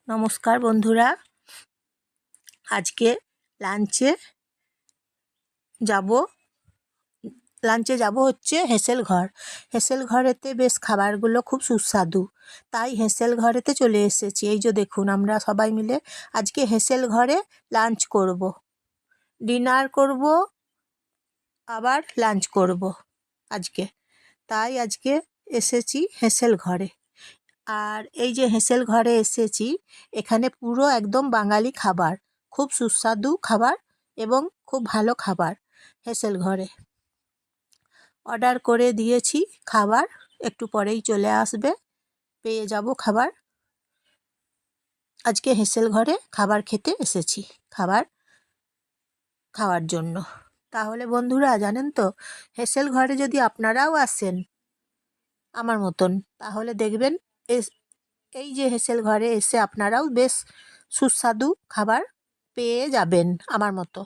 নমস্কার বন্ধুরা, আজকে লাঞ্চে যাব হচ্ছে হেসেল ঘর। হেসেল ঘরেতে বেশ খাবারগুলো খুব সুস্বাদু, তাই হেসেল ঘরেতে চলে এসেছি। এই যে দেখুন, আমরা সবাই মিলে আজকে হেসেল ঘরে লাঞ্চ করব, ডিনার করব, আবার লাঞ্চ করব আজকে। তাই আজকে এসেছি হেসেল ঘরে। আর এই যে হেসেল ঘরে এসেছি, এখানে পুরো একদম বাঙালি খাবার, খুব সুস্বাদু খাবার এবং খুব ভালো খাবার। হেসেল ঘরে অর্ডার করে দিয়েছি খাবার, একটু পরেই চলে আসবে, পেয়ে যাব খাবার। আজকে হেসেল ঘরে খাবার খেতে এসেছি, খাওয়ার জন্য। তাহলে বন্ধুরা, জানেন তো, হেসেল ঘরে যদি আপনারাও আসেন আমার মতন, তাহলে দেখবেন এই যে হেসেল ঘরে এসে আপনারাও বেশ সুস্বাদু খাবার পেয়ে যাবেন আমার মতো।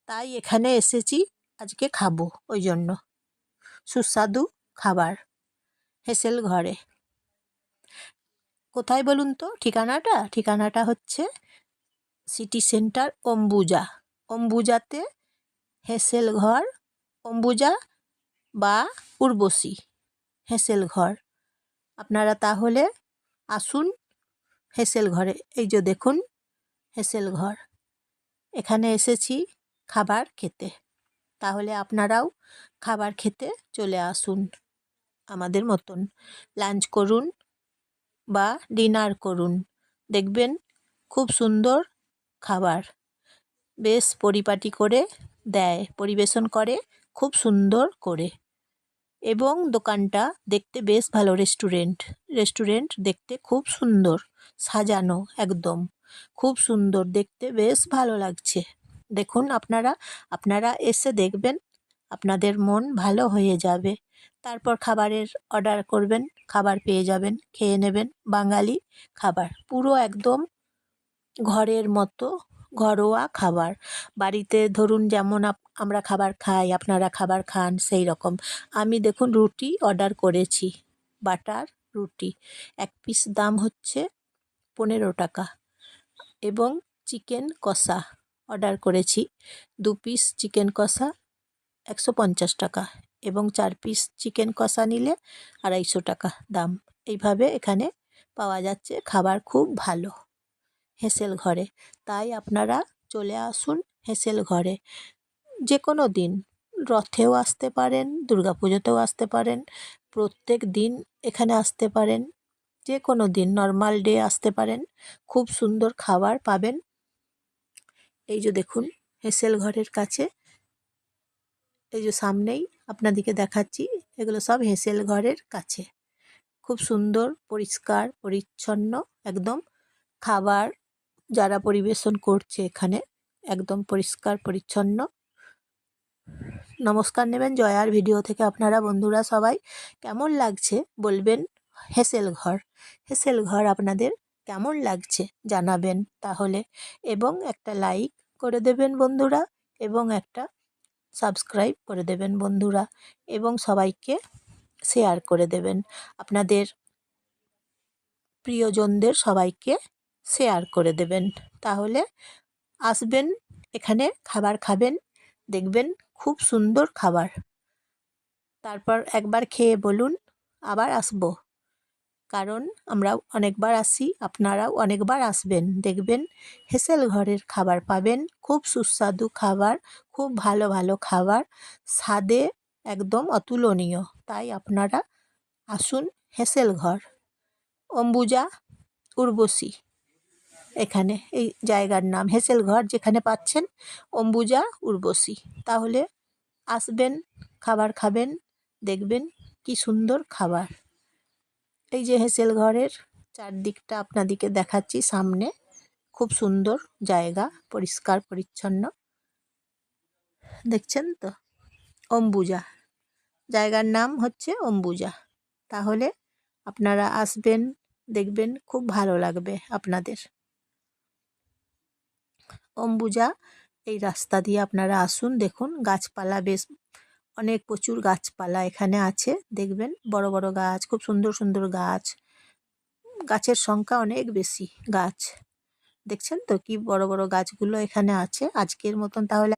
তাই এখানে এসেছি, আজকে খাবো, ওই জন্য সুস্বাদু খাবার হেসেল ঘরে। কোথায় বলুন তো ঠিকানাটা হচ্ছে সিটি সেন্টার অম্বুজাতে হেসেল ঘর, অম্বুজা বা উর্বশী হেসেল ঘর। আপনারা তাহলে আসুন হেসেল ঘরে। এই যে দেখুন হেসেল ঘর, এখানে এসেছি খাবার খেতে। তাহলে আপনারাও খাবার খেতে চলে আসুন আমাদের মতন, লাঞ্চ করুন বা ডিনার করুন। দেখবেন খুব সুন্দর খাবার, বেশ পরিপাটি করে দেয়, পরিবেশন করে খুব সুন্দর করে। এবং দোকানটা দেখতে বেশ ভালো, রেস্টুরেন্ট দেখতে খুব সুন্দর সাজানো, একদম খুব সুন্দর দেখতে, বেশ ভালো লাগছে। দেখুন আপনারা এসে দেখবেন, আপনাদের মন ভালো হয়ে যাবে। তারপর খাবারের অর্ডার করবেন, খাবার পেয়ে যাবেন, খেয়ে নেবেন। বাঙালি খাবার, পুরো একদম ঘরের মতো ঘরোয়া খাবার। বাড়িতে ধরুন যেমন আমরা খাবার খাই, আপনারা খাবার খান, সেই রকম। আমি দেখুন রুটি অর্ডার করেছি, বাটার রুটি, এক পিস দাম হচ্ছে 15 টাকা। এবং চিকেন কষা অর্ডার করেছি, 2 পিস চিকেন কষা 150 টাকা, এবং 4 পিস চিকেন কষা নিলে 250 টাকা দাম। এইভাবে এখানে পাওয়া যাচ্ছে খাবার, খুব ভালো হেসেল ঘরে। তাই আপনারা চলে আসুন হেসেল ঘরে, যে কোনো দিন, রথেও আসতে পারেন, দুর্গাপুজোতেও আসতে পারেন, প্রত্যেক দিন এখানে আসতে পারেন, যে কোনো দিন, নর্মাল ডে আসতে পারেন, খুব সুন্দর খাবার পাবেন। এই যে দেখুন হেসেল ঘরের কাছে, এই যে সামনেই আপনাদেরকে দেখাচ্ছি, এগুলো সব হেসেল ঘরের কাছে। খুব সুন্দর, পরিষ্কার পরিচ্ছন্ন একদম খাবার যারা পরিবেশন করছে এখানে, একদম পরিষ্কার পরিচ্ছন্ন। নমস্কার নেবেন জয়ার ভিডিও থেকে আপনারা বন্ধুরা সবাই। কেমন লাগছে বলবেন হেসেল ঘর আপনাদের কেমন লাগছে জানাবেন তাহলে, এবং একটা লাইক করে দেবেন বন্ধুরা, এবং একটা সাবস্ক্রাইব করে দেবেন বন্ধুরা, এবং সবাইকে শেয়ার করে দেবেন, আপনাদের প্রিয়জনদের সবাইকে শেয়ার করে দেবেন। তাহলে আসবেন এখানে, খাবার খাবেন, দেখবেন খুব সুন্দর খাবার। তারপর একবার খেয়ে বলুন আবার আসবো, কারণ আমরা অনেকবার আসি, আপনারাও অনেকবার আসবেন, দেখবেন হেসেল ঘরের খাবার পাবেন, খুব সুস্বাদু খাবার, খুব ভালো ভালো খাবার, স্বাদে একদম অতুলনীয়। তাই আপনারা আসুন হেসেল ঘর, অম্বুজা উর্বশী, এখানে এই জায়গার নাম হেসেল ঘর, যেখানে পাচ্ছেন অম্বুজা উর্বশী। তাহলে আসবেন, খাবার খাবেন, দেখবেন কি সুন্দর খাবার। এই যে হেসেল ঘরের চারদিকটা আপনাদেরকে দেখাচ্ছি, সামনে খুব সুন্দর জায়গা, পরিষ্কার পরিচ্ছন্ন, দেখছেন তো। অম্বুজা, জায়গার নাম হচ্ছে অম্বুজা। তাহলে আপনারা আসবেন, দেখবেন খুব ভালো লাগবে আপনাদের। অম্বুজা, এই রাস্তা দিয়ে আপনারা আসুন, দেখুন গাছপালা বেশ অনেক, প্রচুর গাছপালা এখানে আছে, দেখবেন বড় বড় গাছ, খুব সুন্দর সুন্দর গাছ, গাছের সংখ্যা অনেক বেশি গাছ। দেখছেন তো কি বড় বড় গাছগুলো এখানে আছে। আজকের মতন তাহলে